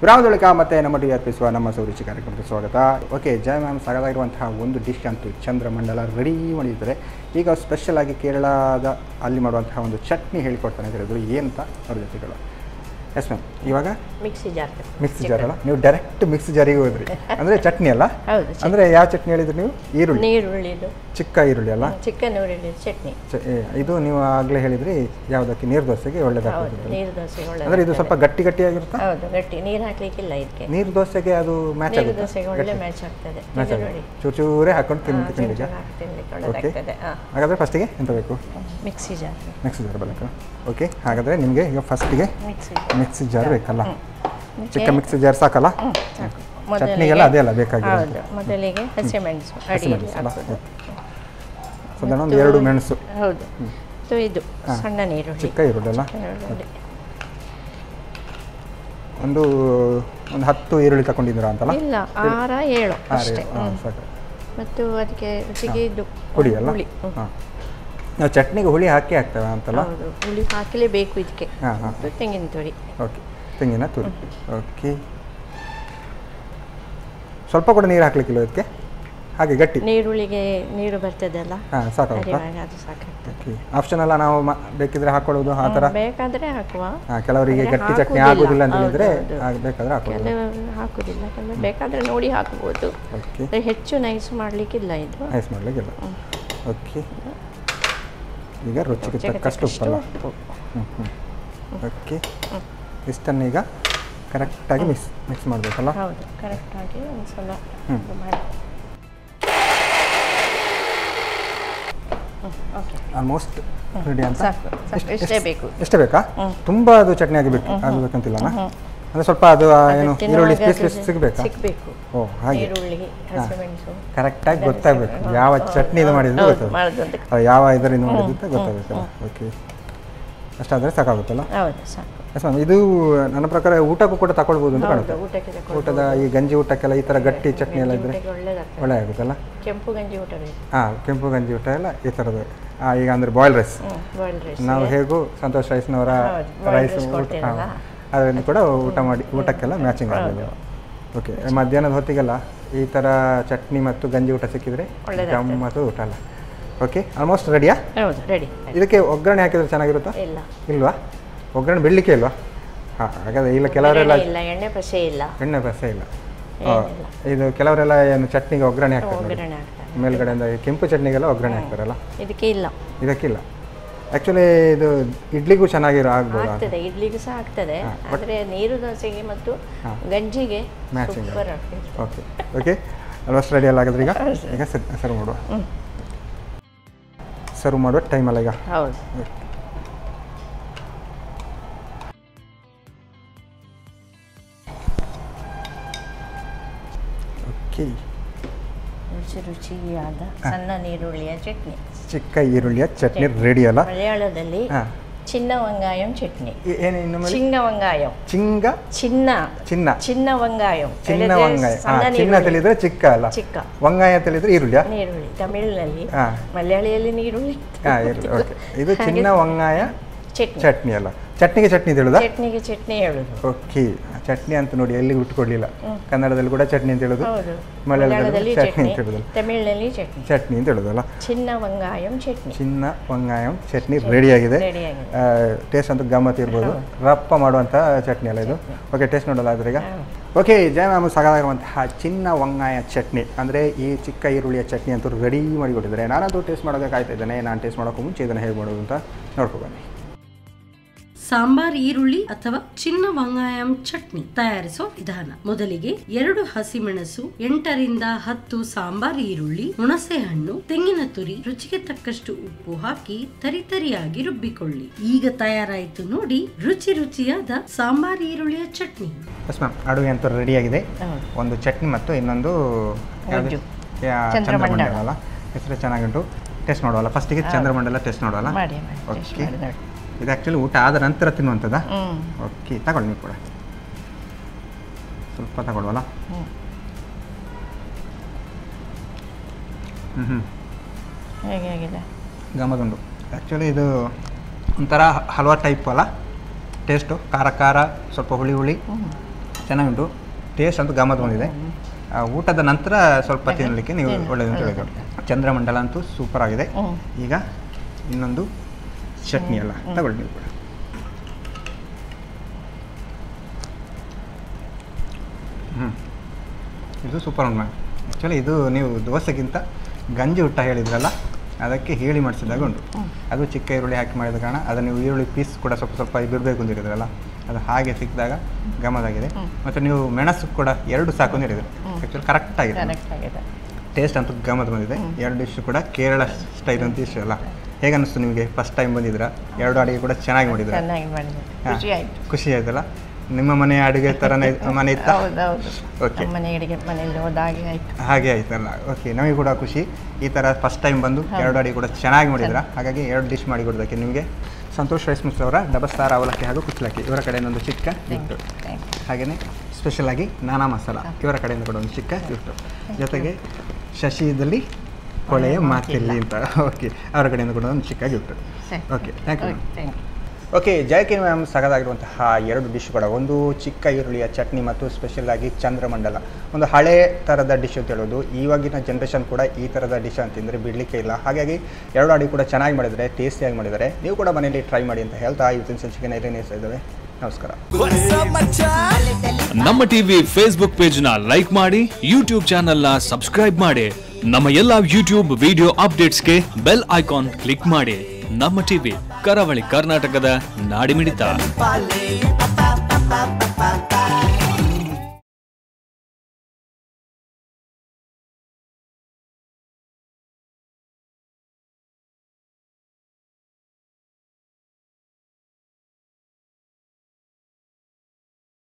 ಗ್ರಾಮದೊಳಕ ಮತ್ತು ನಮ್ಮ T R P ನಮ್ಮ ಸೌರುಚಿ ಕಾರ್ಯಕ್ರಮಕ್ಕೆ ಸ್ವಾಗತ. ಓಕೆ, ಜಯ ಮ್ಯಾಮ್ ಸಾಗದಾಗಿರುವಂತಹ ಒಂದು ಡಿಶ್ ಅಂತೂ ಚಂದ್ರಮಂಡಲ ರೆಡಿ ಮಾಡಿದ್ದಾರೆ. ಈಗ ಸ್ಪೆಷಲ್ ಆಗಿ ಕೇರಳದ ಅಲ್ಲಿ ಮಾಡುವಂತಹ ಒಂದು ಚಟ್ನಿ ಹೇಳಿಕೊಡ್ತಾನೆ ಹೇಳಿದ್ರು. ಏನಂತ ಅವ್ರ ಜೊತೆಗಳು. ಎಸ್ ಮ್ಯಾಮ್, ಇವಾಗ ಮಿಕ್ಸಿ ಜಾರ್ ಅಲ್ಲ, ನೀವು ಡೈರೆಕ್ಟ್ ಮಿಕ್ಸಿ ಜಾರಿಗೆ ಹೋದ್ರಿ. ಅಂದರೆ ಚಟ್ನಿ ಅಲ್ಲ, ಅಂದರೆ ಯಾವ ಚಟ್ನಿ ಹೇಳಿದ್ರಿ ನೀವು? ನೀರುಳ್ಳಿದು ಚಿಕ್ಕ ಈರುಳ್ಳಿ ಅಲ್ಲ, ಚಿಕ್ಕ ನೀರುಳ್ಳಿ ಚಟ್ನಿ. ಇದು ನೀವು ಆಗಲೇ ಹೇಳಿದ್ರಿ ಯಾವುದಕ್ಕೆ? ನೀರು ದೋಸೆಗೆ ಒಳ್ಳೆದಾಗ್ತದೆ. ನೀರು ದೋಸೆಗೆ ಒಳ್ಳೆ, ಅಂದರೆ ಇದು ಸ್ವಲ್ಪ ಗಟ್ಟಿಯಾಗಿರುತ್ತೆ. ಹೌದು, ಗಟ್ಟಿ. ನೀರು ಹಾಕ್ಲಿಕ್ಕಿಲ್ಲ ಇದಕ್ಕೆ. ನೀರು ದೋಸೆಗೆ ಅದು ಮ್ಯಾಚ್ ಆಗುತ್ತೆ. ನೀರು ದೋಸೆಗೆ ಒಳ್ಳೆ ಮ್ಯಾಚ್ ಆಗ್ತದೆ. ಚೂರೇ ಹಾಕೊಂಡು ತಿನ್ನಿಕ್ಕೆ. ಹಾಗಾದರೆ ಫಸ್ಟಿಗೆ ಎಂತ ಬೇಕು? ಮಿಕ್ಸಿ ಜಾರ್ ಬೇಕು. ಓಕೆ, ಹಾಗಾದರೆ ನಿಮಗೆ ಈಗ ಫಸ್ಟಿಗೆ ಮಿಕ್ಸಿ ಜಾರ್ ಬೇಕಲ್ಲ? ಚಿಕ್ಕ ಮಿಕ್ಸಿ ಜಾರ್ ಸಾಕಲ್ಲ? ಚಟ್ನಿಗೆಲ್ಲ ಅದೇ ಅಲ್ಲ ಬೇಕಾಗಿರೋದು. ಮೊದಲಿಗೆ ಹಸಿಮೆಣಸು ಸಾಧಾರಣ ಒಂದು 2 ಮೆಣಸು. ಹೌದು, ಇದು ಸಣ್ಣ ನೀರುಳ್ಳಿ, ಚಿಕ್ಕ ಈರುಳ್ಳಿ ಅಲ್ಲ? ಒಂದು 10 ಈರುಳ್ಳಿ ತಗೊಂಡಿದ್ದೀರಾ ಅಂತಲ್ಲ? ಇಲ್ಲ, 6-7 ಅಷ್ಟೇ. ಮತ್ತು ಅದಕ್ಕೆ ರುಚಿಗೆ ಇದು ಹುಳಿ ಅಲ್ಲ? ನಾವು ಚಟ್ನಿಗೆ ಹುಳಿ ಹಾಕ್ತೇವೆ ಅಂತಲ್ಲ? ಹೌದು, ಹುಳಿ ಹಾಕಲೇಬೇಕು ಇದಕ್ಕೆ. ತೆಂಗಿನ ತುರಿ. ಓಕೆ, ತೆಂಗಿನ ತುರಿ. ಓಕೆ, ಸ್ವಲ್ಪ ಕೂಡ ನೀರು ಹಾಕ್ಲಿಕ್ಕಿಲ್ಲ ಇದಕ್ಕೆ? ಹಾಗೆ ಗಟ್ಟಿ ನೀರುಳ್ಳಿಗೆ ನೀರು ಬರ್ತದೆ ಅಲ್ಲ? ಸಾಕಾಗುತ್ತಾ? ಅದು ಸಾಕಾಗ್ತದೆ. ಓಕೆ, ಆಪ್ಷನ್ ಅಲ್ಲ, ನಾವು ಬೇಕಿದ್ರೆ ಹಾಕೊಳ್ಳೋದು ಆ ಥರ. ಬೇಕಾದರೆ ಹಾಕುವ. ಕೆಲವರಿಗೆ ಗಟ್ಟಿ ಚಟ್ನಿ ಆಗೋದಿಲ್ಲ ಅಂತ ಹೇಳಿದ್ರೆ ಬೇಕಾದ್ರೆ ಹಾಕೋದು. ಕೆಲವರು ಹಾಕೋದಿಲ್ಲ, ಕೆಲವರು ಬೇಕಾದರೆ ನೋಡಿ ಹಾಕ್ಬೋದು. ಹೆಚ್ಚು ನೈಸ್ ಮಾಡಲಿಕ್ಕಿಲ್ಲ, ಇದು ನೈಸ್ ಮಾಡಲಿಕ್ಕಿಲ್ಲ. ಓಕೆ, ಈಗ ರುಚಿಗೆ ತಕ್ಕಷ್ಟು ಉಪ್ಪಲ್ಲ? ಓಕೆ, ಇಷ್ಟನ್ನು ಈಗ ಕರೆಕ್ಟಾಗಿ ಮಿಕ್ಸ್ ಮಾಡಬೇಕಲ್ಲ? ಹೌದು, ಕರೆಕ್ಟಾಗಿ ಒಂದು ಸಲ ಮಾಡಿ. ಆಲ್ಮೋಸ್ಟ್ ರೆಡಿ ಅಂತ? ಇಷ್ಟೇ ಬೇಕು. ಇಷ್ಟೇ ಬೇಕಾ? ತುಂಬ ಅದು ಚಟ್ನಿ ಆಗಬೇಕಂತಿಲ್ಲ? ಅಂದರೆ ಸ್ವಲ್ಪ ಅದು ಏನು ಈರುಳ್ಳಿ ಪೀಸ್ ಸಿಗಬೇಕಾ? ಸಿಗಬೇಕು. ಓ, ಹಾಗೆ ಕರೆಕ್ಟಾಗಿ ಗೊತ್ತಾಗಬೇಕು ಯಾವ ಚಟ್ನಿ ಇದು ಮಾಡಿದ್ರೆ ಗೊತ್ತಾಗುತ್ತೆ, ಯಾವ ಇದರಿಂದ ಮಾಡಿದ್ದು ಅಂತ ಗೊತ್ತಾಗಬೇಕಲ್ಲ? ಓಕೆ, ಅಷ್ಟಾದರೆ ಸಾಕಾಗುತ್ತಲ್ಲ? ಹೌದು, ಸಾಕು. ಎಸ್ ಮ್ಯಾಮ್, ಇದು ನನ್ನ ಪ್ರಕಾರ ಊಟಕ್ಕೂ ಕೂಡ ತಗೊಳ್ಬೋದು ಅಂತ ಕಾಣುತ್ತೆ. ಊಟದ ಈ ಗಂಜಿ ಊಟಕ್ಕೆಲ್ಲ ಈ ಥರ ಗಟ್ಟಿ ಚಟ್ನಿ ಎಲ್ಲ ಇದ್ದರೆ ಒಳ್ಳೆ ಆಗುತ್ತಲ್ಲ? ಕೆಂಪು ಗಂಜಿ ಊಟ. ಕೆಂಪು ಗಂಜಿ ಊಟ ಎಲ್ಲ ಈ ಥರದ್ದು. ಈಗ ಅಂದರೆ ಬಾಯ್ಲ್ ರೈಸ್, ನಾವು ಹೇಗೂ ಸಂತೋಷ್ ರೈಸ್ನವರ ರೈಸ್ ಅದನ್ನು ಕೂಡ ಊಟಕ್ಕೆಲ್ಲ ಮ್ಯಾಚಿಂಗ್ ಆಗೋದು. ಓಕೆ, ಮಧ್ಯಾಹ್ನದ ಹೊತ್ತಿಗೆಲ್ಲ ಈ ಥರ ಚಟ್ನಿ ಮತ್ತು ಗಂಜಿ ಊಟ ಸಿಕ್ಕಿದ್ರೆ ಗಮ್ಮತ್ತು ಊಟ ಅಲ್ಲ? ಓಕೆ, ಆಲ್ಮೋಸ್ಟ್ ರೆಡಿಯಾ? ಹೌದು, ರೆಡಿ. ಇದಕ್ಕೆ ಒಗ್ಗರಣೆ ಹಾಕಿದ್ರೆ ಚೆನ್ನಾಗಿರುತ್ತಾ? ಇಲ್ವಾ? ಒಗ್ಗರಣೆ ಬಿಡಲಿಕ್ಕೆ ಇಲ್ವಾ? ಹಾಗಾದ್ರೆ ಇಲ್ಲ, ಕೆಲವರೆಲ್ಲ ಎಣ್ಣೆ ಪಸೆ ಇಲ್ಲ. ಇದು ಕೆಲವರೆಲ್ಲ ಏನು ಚಟ್ನಿಗೆ ಒಗ್ಗರಣೆ ಹಾಕ್ತಾರೆ ಮೇಲ್ಗಡೆಯಿಂದ, ಕೆಂಪು ಚಟ್ನಿಗೆಲ್ಲ ಒಗ್ಗರಣೆ ಹಾಕ್ತಾರಲ್ಲ? ಇದಕ್ಕಿಲ್ಲ. ಆ್ಯಕ್ಚುಲಿ ಇದು ಇಡ್ಲಿಗೂ ಆಗ್ಬೋದು. ಇಡ್ಲಿಗೂ ಸಹ ಆಗ್ತದೆ, ಆದರೆ ನೀರು ದೋಸೆಗೆ ಮತ್ತು ಗಂಜಿಗೆ matching. Okay okay, almost ready ಅಲ್ಲ? ಹಾಗಾದ್ರೆ ಈಗ ಸರ್ವ್ ಮಾಡುವ ಟೈಮ್ ಅಲ್ಲ ಈಗ? ಹೌದು. ಓಕೆ, ರುಚಿಯಾದ ಸಣ್ಣ ನೀರುಳ್ಳಿಯ ಚಟ್ನಿ, ಚಿಕ್ಕ ಈರುಳ್ಳಿಯ ಚಟ್ನಿ ರೆಡಿ ಅಲ್ಲ? ಮಲಯಾಳದಲ್ಲಿ ಚಿನ್ನವಂಗಾಯಂ ಚಟ್ನಿ. ಚಿನ್ನವಂಗಾಯಂ ಚಿನ್ನ ತಿಳಿದ್ರೆ ಚಿಕ್ಕ ಅಲ್ಲ? ವಂಗಾಯ ತಿಳಿದ್ರೆ ಈರುಳ್ಳಿ. ತಮಿಳಿನಲ್ಲಿ, ಮಲಯಾಳಿಯಲ್ಲಿ ನೀರುಳ್ಳಿ. ಇದು ಚಿನ್ನ ವಂಗಾಯ ಚಟ್ನಿ ಅಲ್ಲ? ಚಟ್ನಿಗೆ ಚಟ್ನಿ ಹೇಳುದಾ? ಚಟ್ನಿಗೆ ಚಟ್ನಿ ಹೇಳುದು. ಓಕೆ, ಚಟ್ನಿ ಅಂತ ನೋಡಿ ಎಲ್ಲಿ ಹುಟ್ಟುಕೊಡ್ಲಿಲ್ಲ. ಕನ್ನಡದಲ್ಲಿ ಕೂಡ ಚಟ್ನಿ ಅಂತ ಹೇಳುದು, ಮಲಯಾಳದಲ್ಲಿ ಚಟ್ನಿ ಅಂತ ಹೇಳುದು, ತಮಿಳಿನಲ್ಲಿ ಚಟ್ನಿ ಅಂತ ಹೇಳುದಲ್ಲ? ಚಿನ್ನ ವಂಗಾಯಂ ಚಟ್ನಿ ರೆಡಿಯಾಗಿದೆ. ಟೇಸ್ಟ್ ಅಂತೂ ಗಮ್ಮತ್ ಇರ್ಬೋದು. ರಪ್ಪ ಮಾಡುವಂಥ ಚಟ್ನಿ ಅಲ್ಲ ಇದು? ಓಕೆ, ಟೇಸ್ಟ್ ನೋಡೋದಾದ್ರೆ ಈಗ. ಓಕೆ, ಜಯ ಮ್ಯಾಮ್ ಸಾಕಾಗಿರುವಂತಹ ಚಿನ್ನ ವಂಗಾಯ ಚಟ್ನಿ ಅಂದರೆ ಈ ಚಿಕ್ಕ ಈರುಳ್ಳಿಯ ಚಟ್ನಿ ಅಂತೂ ರೆಡಿ ಮಾಡಿಕೊಟ್ಟಿದ್ದಾರೆ. ನಾನಂತೂ ಟೇಸ್ಟ್ ಮಾಡೋದಕ್ಕೆ ಕಾಯ್ತಾ ಇದ್ದೇನೆ. ನಾನು ಟೇಸ್ಟ್ ಮಾಡೋಕ್ಕೂ ಮುಂಚೆ ಇದನ್ನು ಹೇಗೆ ಮಾಡೋದು ಅಂತ ನೋಡ್ಕೊಬನ್ನಿ. ಸಾಂಬಾರ್ ಈರುಳ್ಳಿ ಅಥವಾ ಚಿನ್ನ ವಂಗಾಯಂ ಚಟ್ನಿ ತಯಾರಿಸೋ ವಿಧಾನ. ಮೊದಲಿಗೆ 2 ಹಸಿಮೆಣಸು, 8ರಿಂದ 10 ಸಾಂಬಾರ್ ಈರುಳ್ಳಿ, ಹುಣಸೆ ಹಣ್ಣು, ತೆಂಗಿನ ತುರಿ, ರುಚಿಗೆ ತಕ್ಕಷ್ಟು ಉಪ್ಪು ಹಾಕಿ ತರಿತರಿಯಾಗಿ ರುಬ್ಬಿಕೊಳ್ಳಿ. ಈಗ ತಯಾರಾಯಿತು ನೋಡಿ ರುಚಿಯಾದ ಸಾಂಬಾರ್ ಈರುಳ್ಳಿಯ ಚಟ್ನಿ. ಎಸ್ ಮ್ಯಾಮ್, ಅಡುಗೆ ಅಂತೂ ರೆಡಿ ಆಗಿದೆ. ಒಂದು ಚಟ್ನಿ ಮತ್ತು ಇನ್ನೊಂದು ಚಂದ್ರಮಂಡಲ ಅಲ್ಲ? ಹೆಸರು ಚೆನ್ನಾಗುಂಟು. ಟೇಸ್ಟ್ ನೋಡುವಲ್ಲ? ಫಸ್ಟಿಗೆ ಚಂದ್ರಮಂಡಲ ಟೇಸ್ಟ್ ನೋಡುವಲ್ಲ? ಓಕೆ, ಇದು ಆ್ಯಕ್ಚುಲಿ ಊಟ ಆದ ನಂತರ ತಿನ್ನುವಂಥದ್ದಾ? ಓಕೆ, ತಗೊಳ್ಳಿ. ನೀವು ಕೂಡ ಸ್ವಲ್ಪ ತಗೊಳ್ವಲ್ಲ? ಗಮ್ಮತ್ತುಂಟು. ಆ್ಯಕ್ಚುಲಿ ಇದು ಒಂಥರ ಹಲ್ವಾ ಟೈಪ್ ಅಲ್ಲ? ಟೇಸ್ಟು ಖಾರ ಖಾರ, ಸ್ವಲ್ಪ ಹುಳಿ ಹುಳಿ, ಚೆನ್ನಾಗುಂಟು. ಟೇಸ್ಟ್ ಅಂತೂ ಗಮ್ಮತ್ ಬಂದಿದೆ. ಊಟದ ನಂತರ ಸ್ವಲ್ಪ ತಿನ್ನಲಿಕ್ಕೆ ನೀವು ಒಳ್ಳೆಯದು ಅಂತ ಹೇಳಿದ್ರು. ಚಂದ್ರಮಂಡಲ ಅಂತೂ ಸೂಪರ್ ಆಗಿದೆ. ಈಗ ಇನ್ನೊಂದು ಚಟ್ನಿ ಎಲ್ಲ ತಗೊಳ್ಳಿ ನೀವು ಕೂಡ. ಇದು ಸೂಪರ್ ಉಂಟು ಮ್ಯಾಮ್. ಆ್ಯಕ್ಚುಲಿ ಇದು ನೀವು ದೋಸೆಗಿಂತ ಗಂಜಿ ಊಟ ಹೇಳಿದ್ರಲ್ಲ, ಅದಕ್ಕೆ ಹೇಳಿ ಮಾಡಿಸಿದಾಗ ಉಂಟು. ಅದು ಚಿಕ್ಕ ಈರುಳ್ಳಿ ಹಾಕಿ ಮಾಡಿದ ಕಾರಣ ಅದನ್ನು ನೀವು ಈರುಳ್ಳಿ ಪೀಸ್ ಕೂಡ ಸ್ವಲ್ಪ ಸ್ವಲ್ಪ ಬಿಡಬೇಕು ಅಂತ ಹೇಳಿದ್ರಲ್ಲ, ಅದು ಹಾಗೆ ಸಿಕ್ಕಿದಾಗ ಗಮ್ಮತ್ತಾಗಿದೆ. ಮತ್ತು ನೀವು ಮೆಣಸು ಕೂಡ 2 ಸಾಕು ಅಂತ ಹೇಳಿದ್ರು. ಆ್ಯಕ್ಚುಲಿ ಕರೆಕ್ಟ್ ಆಗಿದೆ. ಟೇಸ್ಟ್ ಅಂತೂ ಗಮ್ಮತ್ ಬಂದಿದೆ. 2 ಡಿಶ್ ಕೂಡ ಕೇರಳ ಸ್ಟೈಲ್ ಅಂತ ಡಿಶ್ ಅಲ್ಲ. ಹೇಗೆ ಅನ್ನಿಸ್ತು ನಿಮಗೆ? ಫಸ್ಟ್ ಟೈಮ್ ಬಂದಿದ್ದೀರಾ, 2 ಅಡುಗೆ ಕೂಡ ಚೆನ್ನಾಗಿ ಮಾಡಿದ್ರೆ ಖುಷಿ ಆಯ್ತಲ್ಲ? ನಿಮ್ಮ ಮನೆ ಅಡುಗೆ ಥರನೇ ಮನೆ ಇತ್ತ? ಓಕೆ, ಹಾಗೆ ಆಯ್ತಲ್ಲ. ಓಕೆ, ನಮಗೆ ಕೂಡ ಖುಷಿ. ಈ ಥರ ಫಸ್ಟ್ ಟೈಮ್ ಬಂದು 2 ಅಡುಗೆ ಕೂಡ ಚೆನ್ನಾಗಿ ಮಾಡಿದ್ರ. ಹಾಗಾಗಿ 2 ಡಿಶ್ ಮಾಡಿ ಕೊಡೋದಕ್ಕೆ ನಿಮಗೆ ಸಂತೋಷ್ ರೈಸ್ ಮಿಲ್ಸ್ ಅವರ ಡಬಲ್ ಸ್ಟಾರ್ ಅವಲಕ್ಕಿ ಹಾಗೂ ಕುಚ್ಚಲಕ್ಕಿ ಇವರ ಕಡೆಯಿಂದ ಒಂದು ಚಿಕ್ಕ ಗಿಫ್ಟ್. ಹಾಗೆಯೇ ಸ್ಪೆಷಲ್ ಆಗಿ ನಾನಾ ಮಸಾಲ ಇವರ ಕಡೆಯಿಂದ ಕೂಡ ಒಂದು ಚಿಕ್ಕ ಗಿಫ್ಟ್. ಜೊತೆಗೆ ಶಶಿದಲ್ಲಿ ಕೊಳೆಯ ಮಾತಿಲ್ಲಿ ಅಂತ, ಓಕೆ, ಅವರ ಕಡೆಯಿಂದ ಕೂಡ ಒಂದು ಚಿಕ್ಕ gift. Okay, thank you. Okay, ಜಯಕಿ ಮ್ಯಾಮ್ ಸಗದಾಗಿರುವಂತಹ 2 ಡಿಶ್ ಕೂಡ, ಒಂದು ಚಿಕ್ಕ ಈರುಳ್ಳಿಯ ಚಟ್ನಿ ಮತ್ತು ಸ್ಪೆಷಲ್ ಆಗಿ ಚಂದ್ರಮಂಡಲ, ಒಂದು ಹಳೆ ಥರದ ಡಿಶ್ ಅಂತ ಹೇಳೋದು. ಇವಾಗಿನ ಜನ್ರೇಷನ್ ಕೂಡ ಈ ಥರದ ಡಿಶ್ ಅಂತಂದರೆ ಬಿಡಲಿಕ್ಕೆ ಇಲ್ಲ. ಹಾಗಾಗಿ 2 ಅಡುಗೆ ಕೂಡ ಚೆನ್ನಾಗಿ ಮಾಡಿದರೆ, ಟೇಸ್ಟಿಯಾಗಿ ಮಾಡಿದ್ದಾರೆ. ನೀವು ಕೂಡ ಮನೆಯಲ್ಲಿ ಟ್ರೈ ಮಾಡಿ ಅಂತ ಹೇಳ್ತಾ ಇವತ್ತಿನ ಸಂಚಿಕೆ ನಿರ್ಣಯಿಸ್ತಾ ಇದ್ದೇವೆ. ನಮಸ್ಕಾರ. ನಮ್ಮ ಟಿವಿ ಫೇಸ್ಬುಕ್ ಪೇಜ್ ನ ಲೈಕ್ ಮಾಡಿ, ಯೂಟ್ಯೂಬ್ ಚಾನೆಲ್ ನ ಸಬ್ಸ್ಕ್ರೈಬ್ ಮಾಡಿ, ನಮ್ಮ ಎಲ್ಲಾ ಯೂಟ್ಯೂಬ್ ವಿಡಿಯೋ ಅಪ್ಡೇಟ್ಸ್ಗೆ ಬೆಲ್ ಐಕಾನ್ ಕ್ಲಿಕ್ ಮಾಡಿ. ನಮ್ಮ ಟಿವಿ, ಕರಾವಳಿ ಕರ್ನಾಟಕದ ನಾಡಿಮಿಡಿತ.